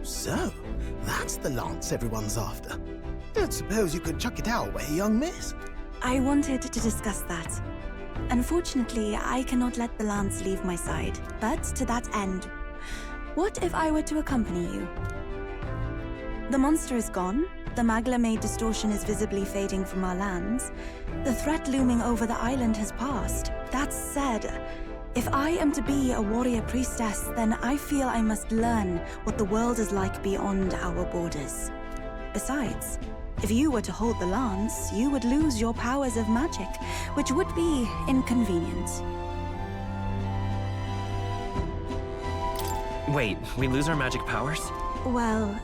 So, that's the lance everyone's after. Don't suppose you could chuck it our way, young miss? I wanted to discuss that. Unfortunately, I cannot let the lance leave my side, but to that end, what if I were to accompany you? The monster is gone, the Magla-made distortion is visibly fading from our lands, the threat looming over the island has passed. That said, if I am to be a warrior priestess, then I feel I must learn what the world is like beyond our borders. Besides, if you were to hold the lance, you would lose your powers of magic, which would be inconvenient. Wait, we lose our magic powers? Well,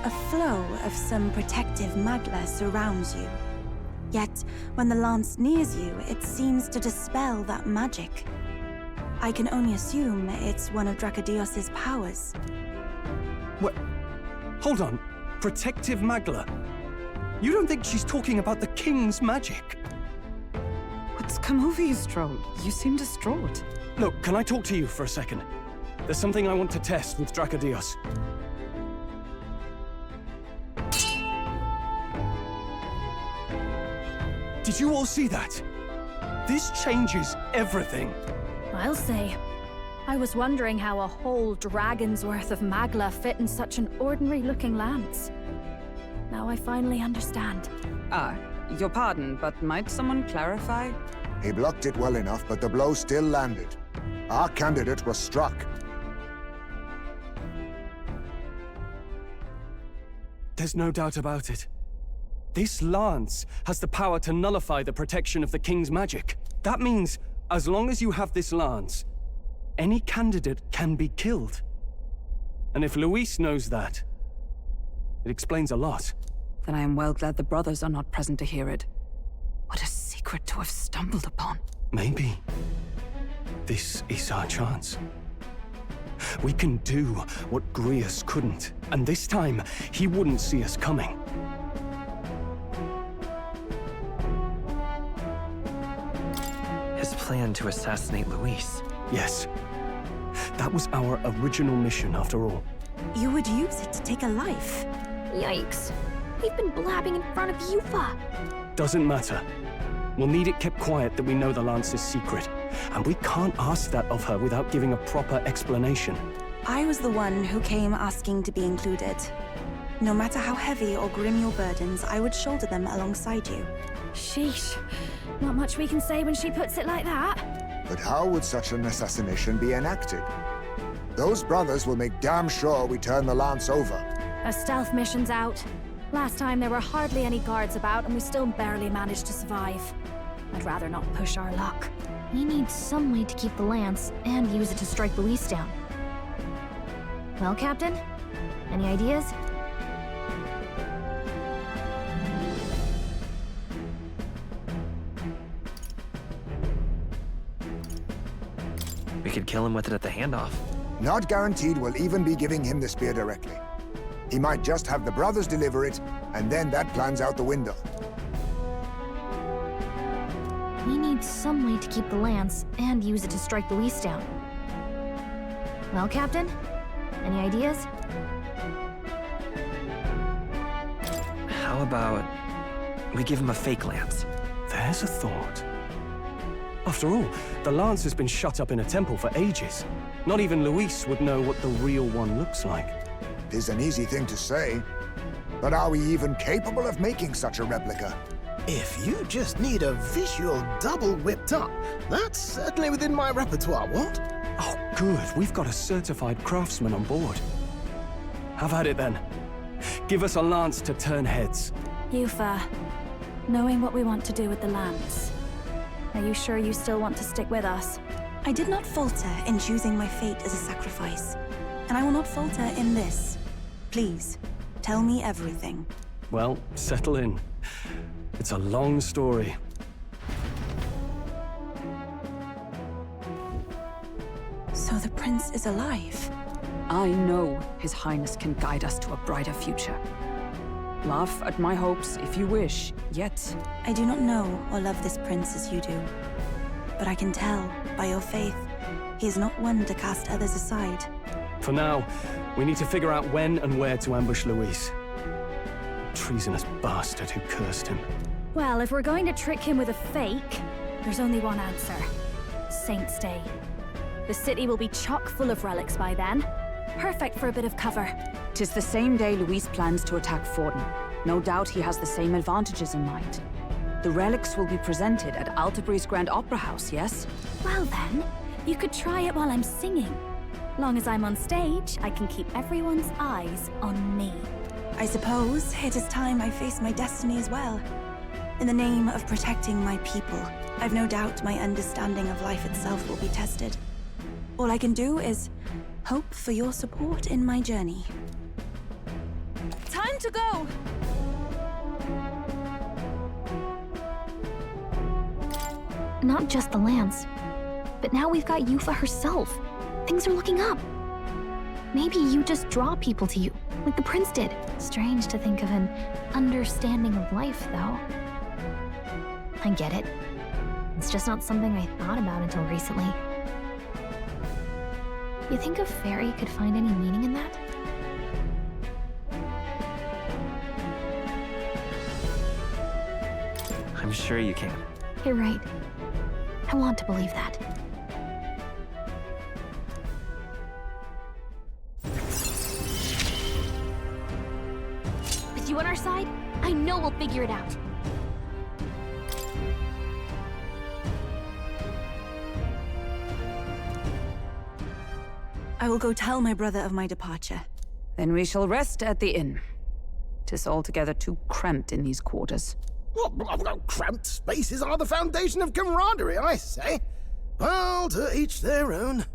a flow of some protective magla surrounds you. Yet, when the lance nears you, it seems to dispel that magic. I can only assume it's one of Dracodios's powers. What? Hold on. Protective magla? You don't think she's talking about the king's magic? What's come over you, Stroll? You seem distraught. Look, can I talk to you for a second? There's something I want to test with Dracodios. Did you all see that? This changes everything. I'll say. I was wondering how a whole dragon's worth of magla fit in such an ordinary-looking lance. Now I finally understand. Your pardon, but might someone clarify? He blocked it well enough, but the blow still landed. Our candidate was struck. There's no doubt about it. This lance has the power to nullify the protection of the king's magic. That means, as long as you have this lance, any candidate can be killed. And if Luis knows that, it explains a lot. Then I am well glad the brothers are not present to hear it. What a secret to have stumbled upon. Maybe this is our chance. We can do what Grius couldn't, and this time, he wouldn't see us coming. His plan to assassinate Luis. Yes. That was our original mission, after all. You would use it to take a life. Yikes. We've been blabbing in front of Yufa. Doesn't matter. We'll need it kept quiet that we know the lance is secret. And we can't ask that of her without giving a proper explanation. I was the one who came asking to be included. No matter how heavy or grim your burdens, I would shoulder them alongside you. Sheesh. Not much we can say when she puts it like that. But how would such an assassination be enacted? Those brothers will make damn sure we turn the lance over. A stealth mission's out. Last time there were hardly any guards about and we still barely managed to survive. I'd rather not push our luck. We need some way to keep the lance and use it to strike Luis down. Well, Captain? Any ideas? We could kill him with it at the handoff. Not guaranteed we'll even be giving him the spear directly. He might just have the brothers deliver it, and then that plan's out the window. We need some way to keep the lance and use it to strike Luis down. Well, Captain? Any ideas? How about we give him a fake lance? There's a thought. After all, the lance has been shut up in a temple for ages. Not even Luis would know what the real one looks like. It is an easy thing to say, but are we even capable of making such a replica? If you just need a visual double whipped up, that's certainly within my repertoire, what? Oh, good. We've got a certified craftsman on board. Have at it then. Give us a lance to turn heads. Yufa, knowing what we want to do with the lance, are you sure you still want to stick with us? I did not falter in choosing my fate as a sacrifice, and I will not falter in this. Please, tell me everything. Well, settle in. It's a long story. So the prince is alive? I know His Highness can guide us to a brighter future. Laugh at my hopes if you wish, yet... I do not know or love this prince as you do. But I can tell, by your faith, he is not one to cast others aside. For now, we need to figure out when and where to ambush Luis. Treasonous bastard who cursed him. Well, if we're going to trick him with a fake, there's only one answer. Saint's Day. The city will be chock full of relics by then. Perfect for a bit of cover. 'Tis the same day Luis plans to attack Forden. No doubt he has the same advantages in mind. The relics will be presented at Altabree's Grand Opera House, yes? Well then, you could try it while I'm singing. Long as I'm on stage, I can keep everyone's eyes on me. I suppose it is time I face my destiny as well. In the name of protecting my people, I've no doubt my understanding of life itself will be tested. All I can do is hope for your support in my journey. Time to go! Not just the lance, but now we've got Yufa herself. Things are looking up. Maybe you just draw people to you, like the prince did. Strange to think of an understanding of life, though. I get it. It's just not something I thought about until recently. You think a fairy could find any meaning in that? I'm sure you can. You're right. I want to believe that. With you on our side, I know we'll figure it out. I will go tell my brother of my departure. Then we shall rest at the inn. 'Tis altogether too cramped in these quarters. What, cramped spaces are the foundation of camaraderie, I say. Well, to each their own.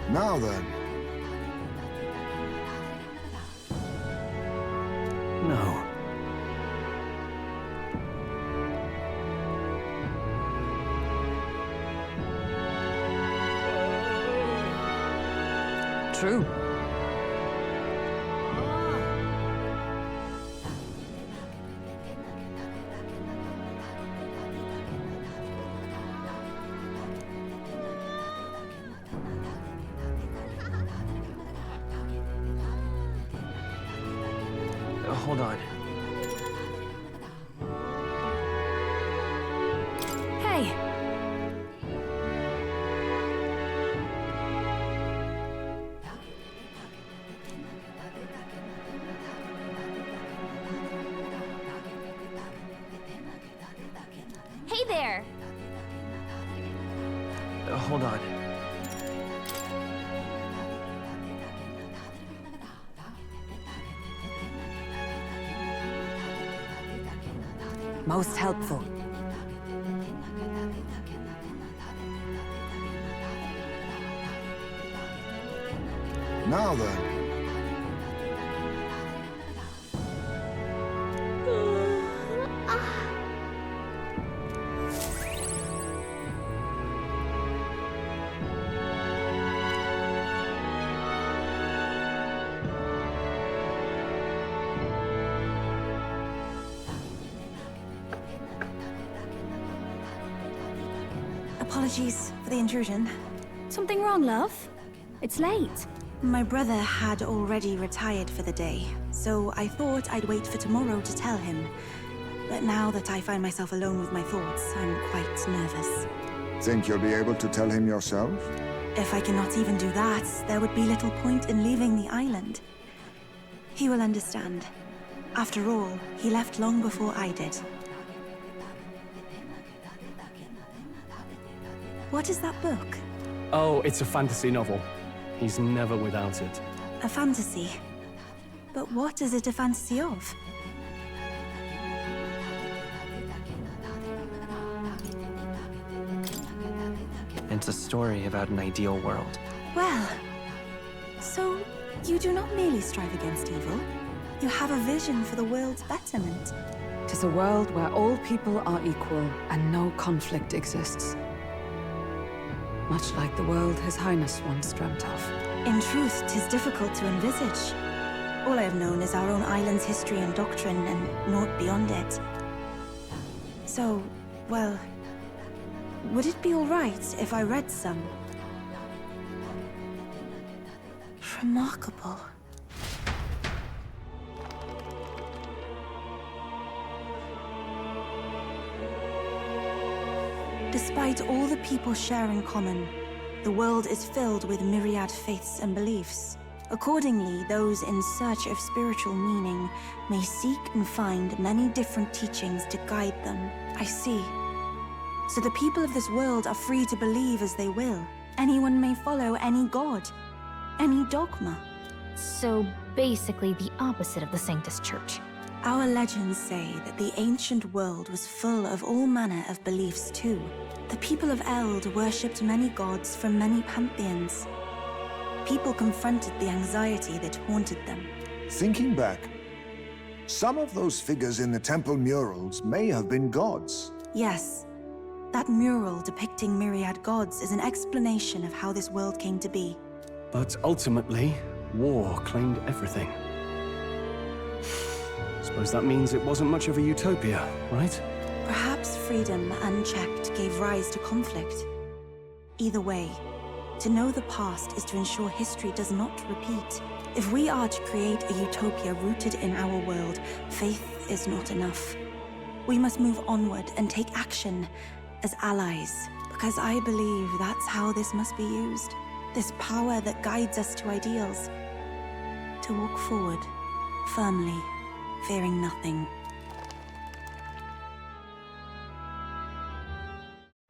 Now then. No. True. Hold on. Hey! Hey there! Hold on. Most helpful. Now then. Apologies for the intrusion. Something wrong, love? It's late. My brother had already retired for the day, so I thought I'd wait for tomorrow to tell him. But now that I find myself alone with my thoughts, I'm quite nervous. Think you'll be able to tell him yourself? If I cannot even do that, there would be little point in leaving the island. He will understand. After all, he left long before I did. What is that book? Oh, it's a fantasy novel. He's never without it. A fantasy? But what is it a fantasy of? It's a story about an ideal world. Well, so you do not merely strive against evil. You have a vision for the world's betterment. 'Tis a world where all people are equal and no conflict exists. Much like the world His Highness once dreamt of. In truth, 'tis difficult to envisage. All I have known is our own island's history and doctrine, and naught beyond it. So, well, would it be all right if I read some? Remarkable. Despite all the people share in common, the world is filled with myriad faiths and beliefs. Accordingly, those in search of spiritual meaning may seek and find many different teachings to guide them. I see. So the people of this world are free to believe as they will. Anyone may follow any god, any dogma. So basically the opposite of the Sanctus Church. Our legends say that the ancient world was full of all manner of beliefs too. The people of Eld worshipped many gods from many pantheons. People confronted the anxiety that haunted them. Thinking back, some of those figures in the temple murals may have been gods. Yes, that mural depicting myriad gods is an explanation of how this world came to be. But ultimately, war claimed everything. Suppose that means it wasn't much of a utopia, right? Perhaps freedom unchecked gave rise to conflict. Either way, to know the past is to ensure history does not repeat. If we are to create a utopia rooted in our world, faith is not enough. We must move onward and take action as allies, because I believe that's how this must be used. This power that guides us to ideals. To walk forward, firmly, fearing nothing.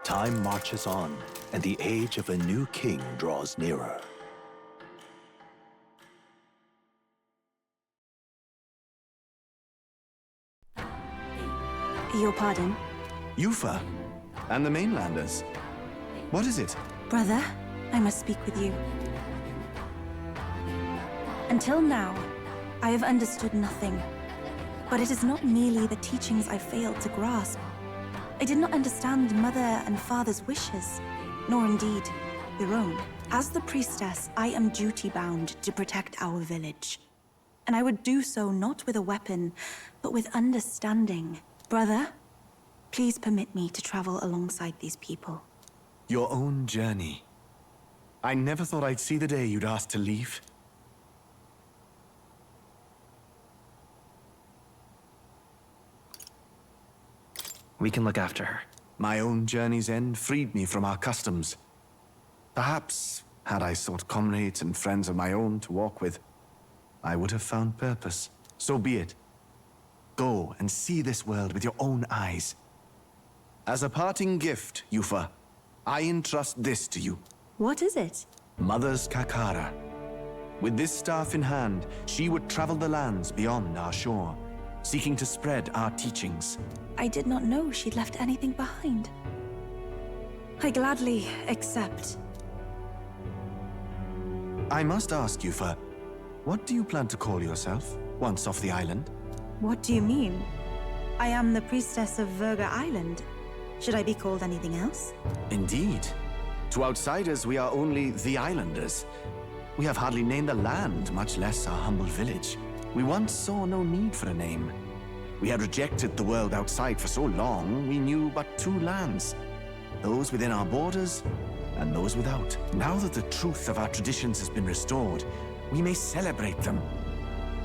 Time marches on, and the age of a new king draws nearer. Your pardon? Yufa, and the mainlanders. What is it? Brother, I must speak with you. Until now, I have understood nothing. But it is not merely the teachings I failed to grasp. I did not understand mother and father's wishes, nor indeed your own. As the priestess, I am duty-bound to protect our village. And I would do so not with a weapon, but with understanding. Brother, please permit me to travel alongside these people. Your own journey. I never thought I'd see the day you'd ask to leave. We can look after her. My own journey's end freed me from our customs. Perhaps, had I sought comrades and friends of my own to walk with, I would have found purpose. So be it. Go and see this world with your own eyes. As a parting gift, Yufa, I entrust this to you. What is it? Mother's Kakara. With this staff in hand, she would travel the lands beyond our shore, seeking to spread our teachings. I did not know she'd left anything behind. I gladly accept. I must ask, Yufa, what do you plan to call yourself, once off the island? What do you mean? I am the priestess of Verga Island. Should I be called anything else? Indeed. To outsiders, we are only the islanders. We have hardly named the land, much less our humble village. We once saw no need for a name. We had rejected the world outside for so long, we knew but two lands. Those within our borders, and those without. Now that the truth of our traditions has been restored, we may celebrate them.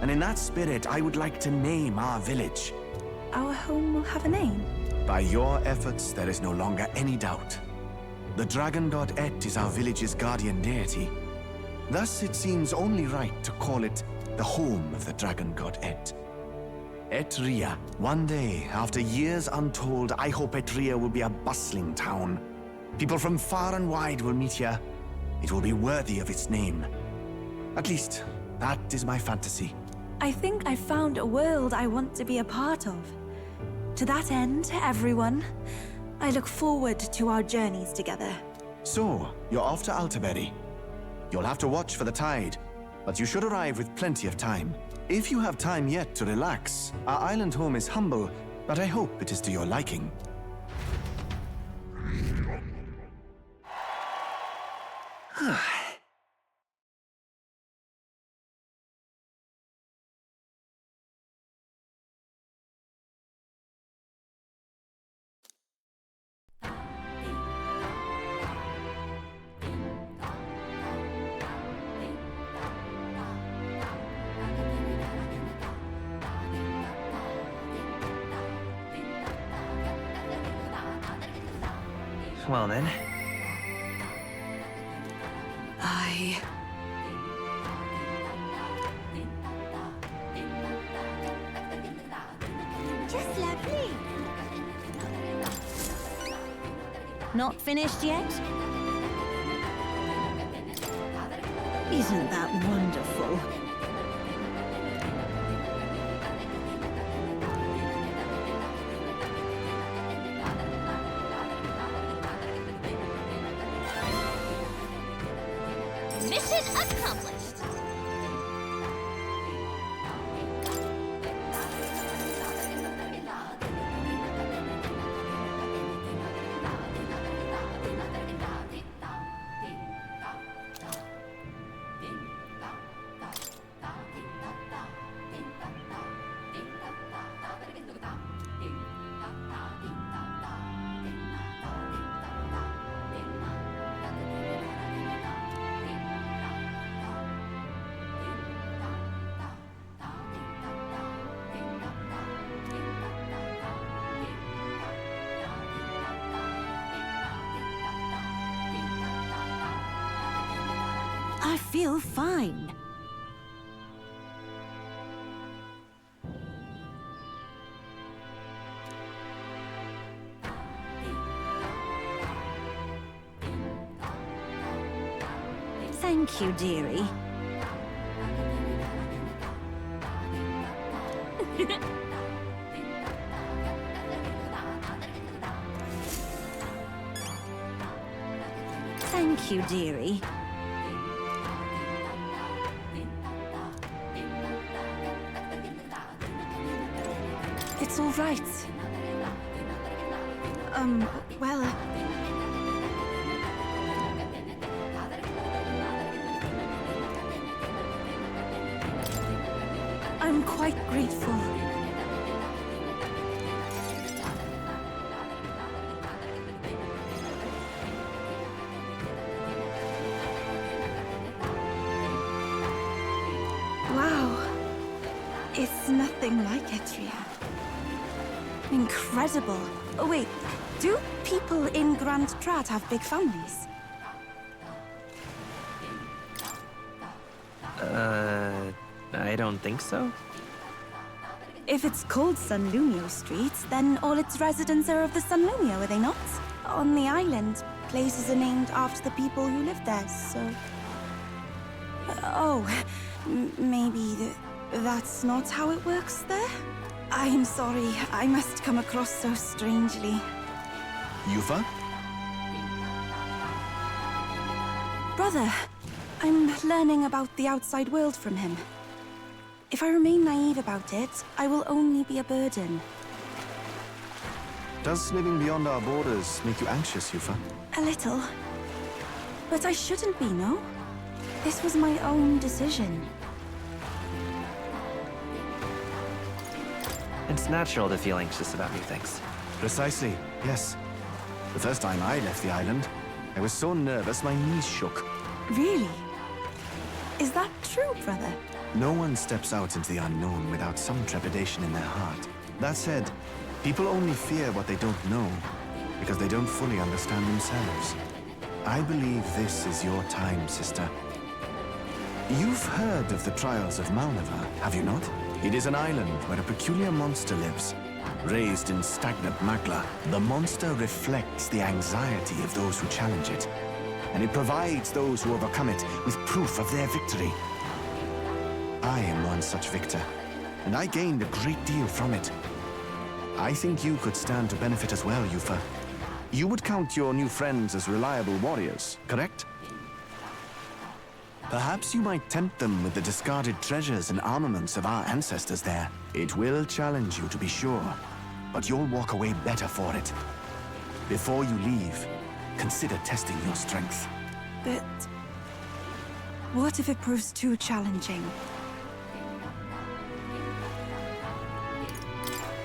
And in that spirit, I would like to name our village. Our home will have a name? By your efforts, there is no longer any doubt. The dragon god Et is our village's guardian deity. Thus, it seems only right to call it the home of the dragon god Et. Etria. One day, after years untold, I hope Etria will be a bustling town. People from far and wide will meet here. It will be worthy of its name. At least, that is my fantasy. I think I found a world I want to be a part of. To that end, everyone, I look forward to our journeys together. So, you're off to Altaberry. You'll have to watch for the tide, but you should arrive with plenty of time. If you have time yet to relax, our island home is humble, but I hope it is to your liking. Well then. Just lovely. Not finished yet? Isn't that wonderful? Mission accomplished! I feel fine. Thank you, dearie. Thank you, dearie. It's all right. Well... I'm quite grateful. Wow. It's nothing like Etria. Incredible. Oh, wait. Do people in Grand Trat have big families? I don't think so. If it's called Sunlumio Street, then all its residents are of the Sunlumio, are they not? On the island, places are named after the people who live there, so... maybe that's not how it works there? I'm sorry, I must come across so strangely. Yufa? Brother, I'm learning about the outside world from him. If I remain naive about it, I will only be a burden. Does living beyond our borders make you anxious, Yufa? A little. But I shouldn't be, no? This was my own decision. It's natural to feel anxious about new things. Precisely, yes. The first time I left the island, I was so nervous my knees shook. Really? Is that true, brother? No one steps out into the unknown without some trepidation in their heart. That said, people only fear what they don't know, because they don't fully understand themselves. I believe this is your time, sister. You've heard of the trials of Malneva, have you not? It is an island where a peculiar monster lives. Raised in stagnant magma, the monster reflects the anxiety of those who challenge it, and it provides those who overcome it with proof of their victory. I am one such victor, and I gained a great deal from it. I think you could stand to benefit as well, Yufa. You would count your new friends as reliable warriors, correct? Perhaps you might tempt them with the discarded treasures and armaments of our ancestors there. It will challenge you, to be sure, but you'll walk away better for it. Before you leave, consider testing your strength. But... what if it proves too challenging?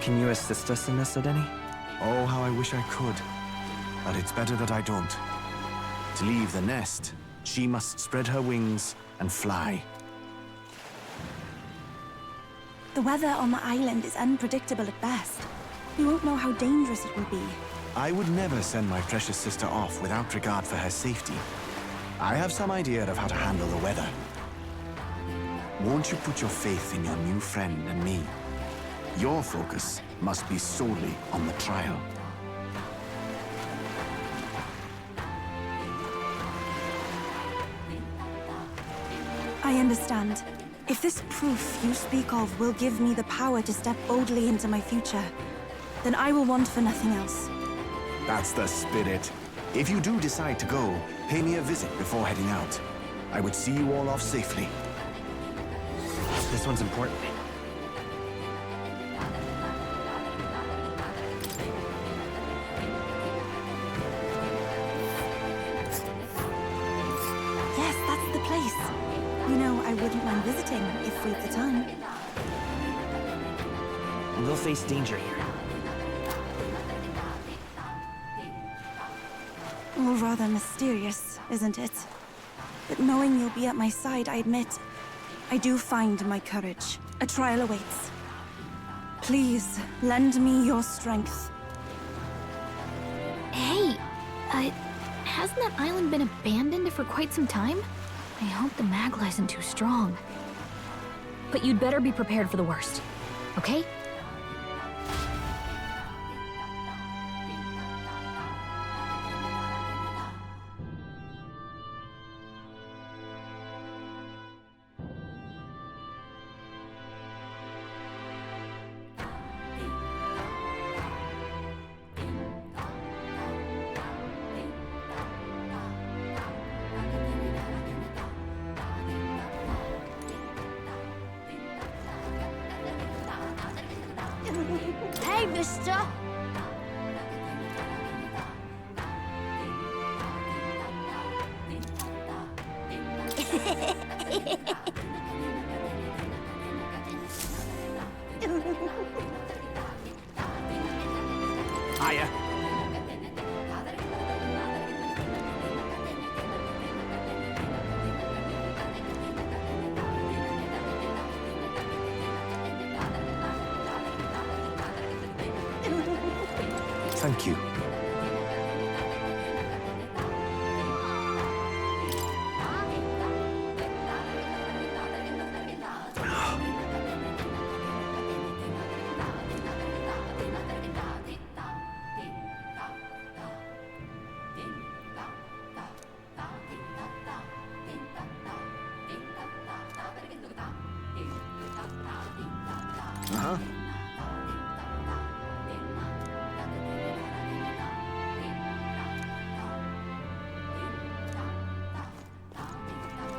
Can you assist us in this, Edeni? Oh, how I wish I could. But it's better that I don't. To leave the nest, she must spread her wings and fly. The weather on the island is unpredictable at best. We won't know how dangerous it will be. I would never send my precious sister off without regard for her safety. I have some idea of how to handle the weather. Won't you put your faith in your new friend and me? Your focus must be solely on the trial. I understand. If this proof you speak of will give me the power to step boldly into my future, then I will want for nothing else. That's the spirit. If you do decide to go, pay me a visit before heading out. I would see you all off safely. This one's important. Yes, that's the place. You know, I wouldn't mind visiting if we've the time. We'll face danger here. All rather mysterious, isn't it? But knowing you'll be at my side, I admit, I do find my courage. A trial awaits. Please, lend me your strength. Hey, hasn't that island been abandoned for quite some time? I hope the Magla isn't too strong. But you'd better be prepared for the worst, okay? Hey, mister! Hiya. Thank you. Uh-huh.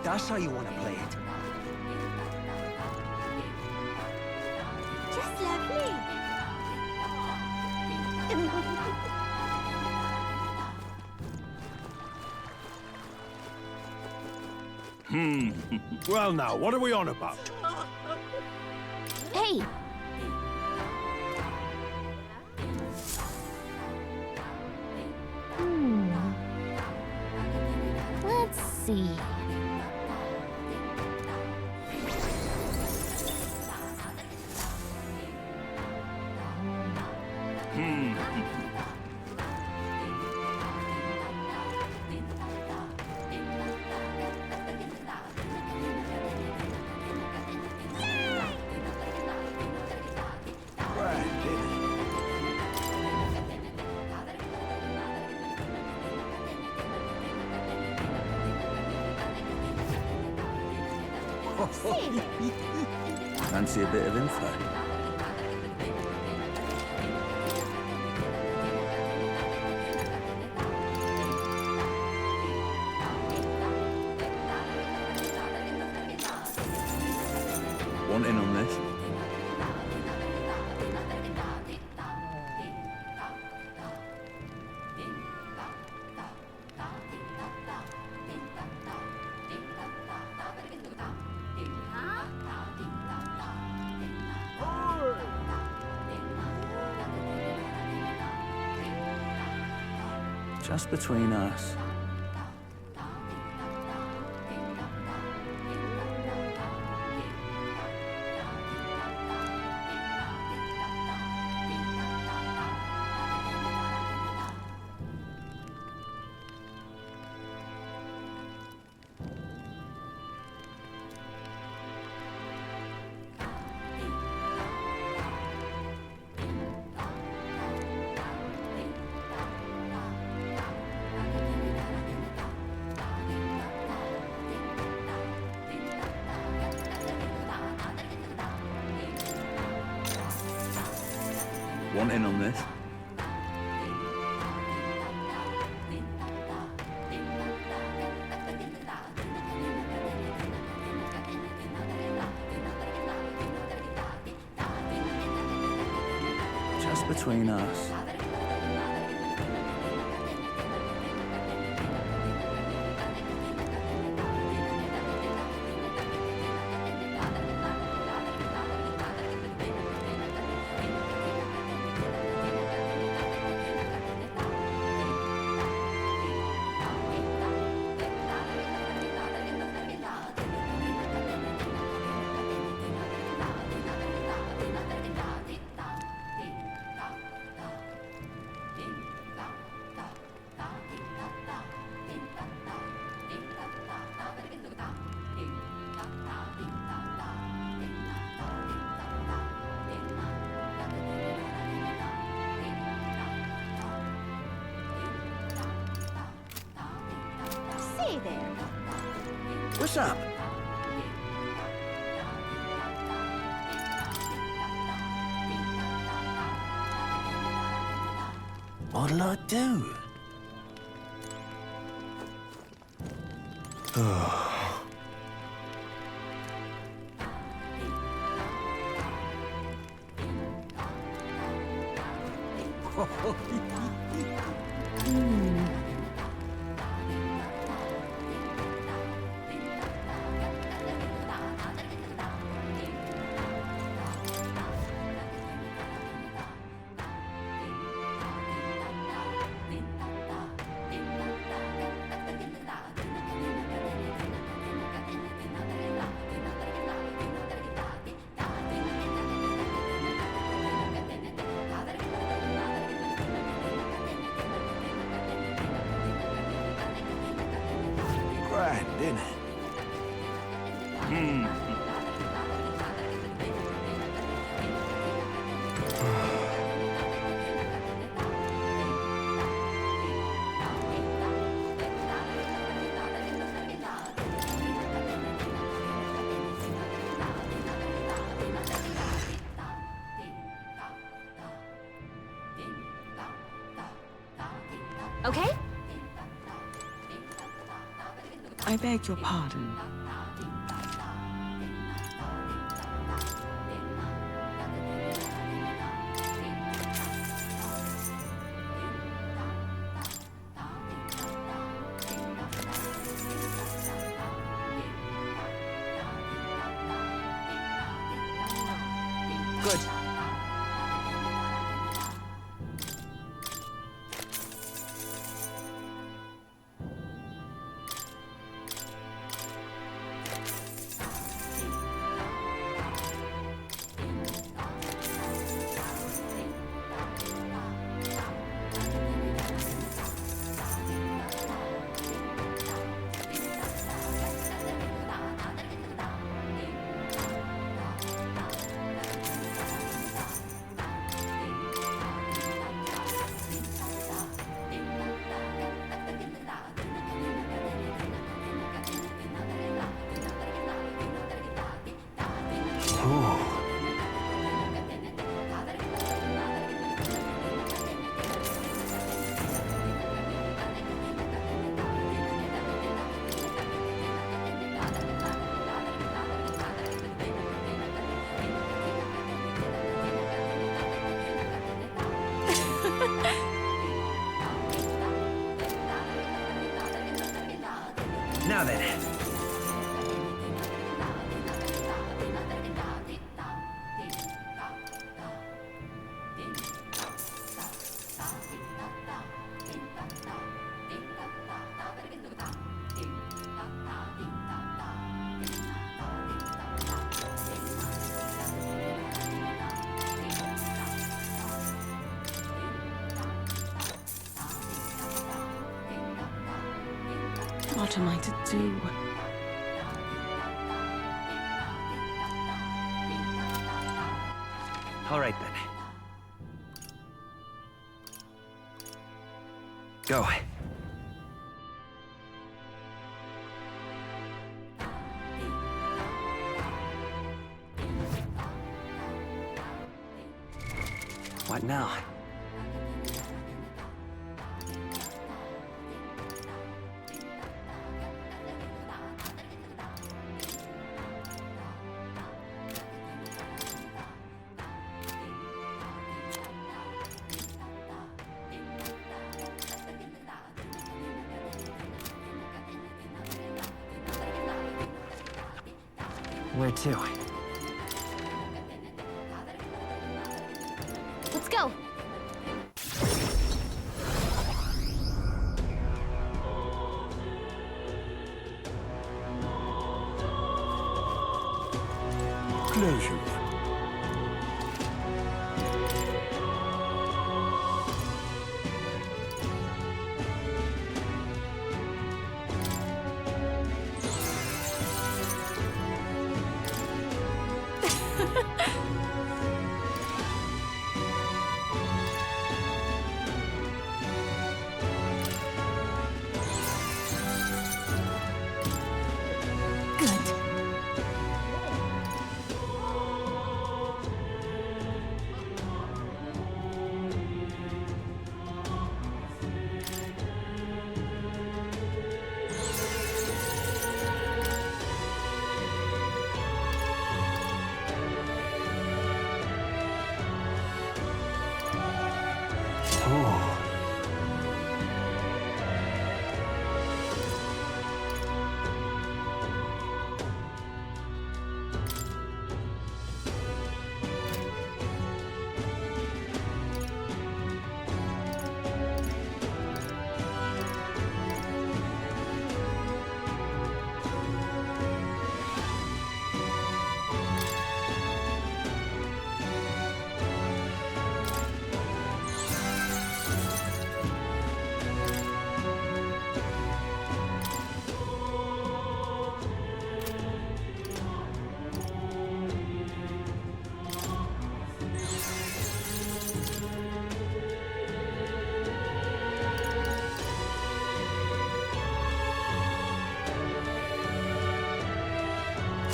That's how you want to play it. Just lovely. Well now, what are we on about? Hey! Let's see. Fancy a bit of info? Want in on this? Just between us. Want in on this? Just between us. Hey there. What's up? What'll I do? Grand, isn't it? Okay? I beg your pardon. Good. Now then. What am I to do? All right then. Go. What now? Where to? Let's go. Closure.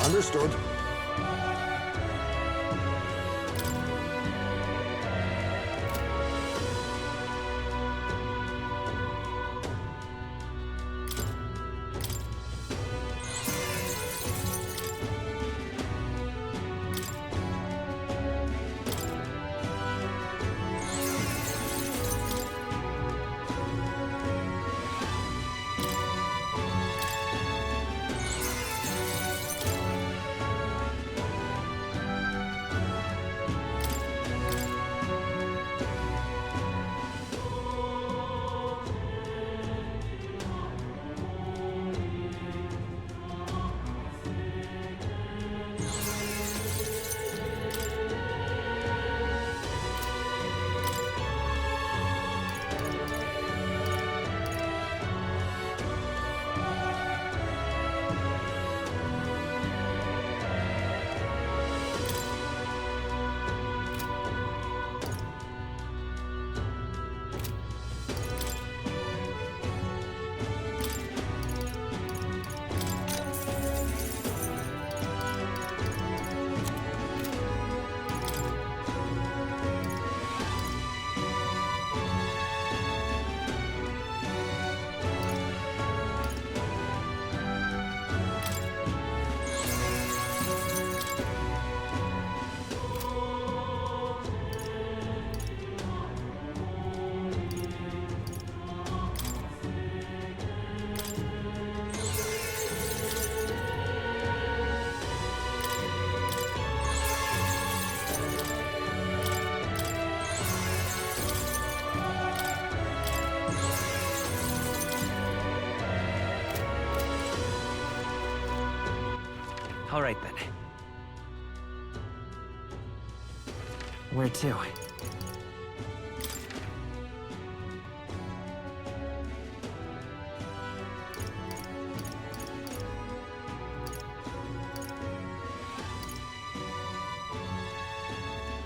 Understood. All right then. Where to?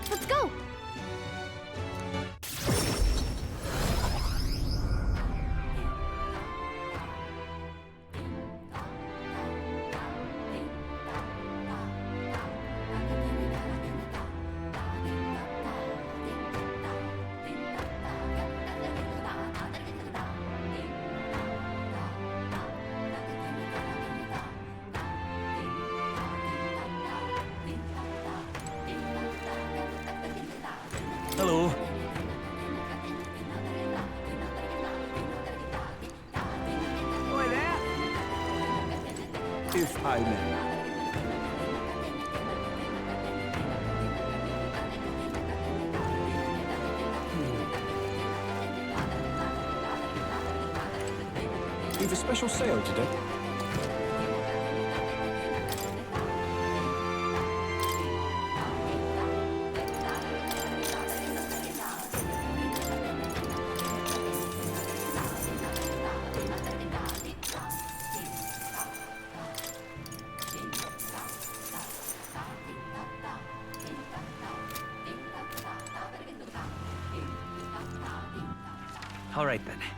Let's go. if I may. We've a special sale today. All right then.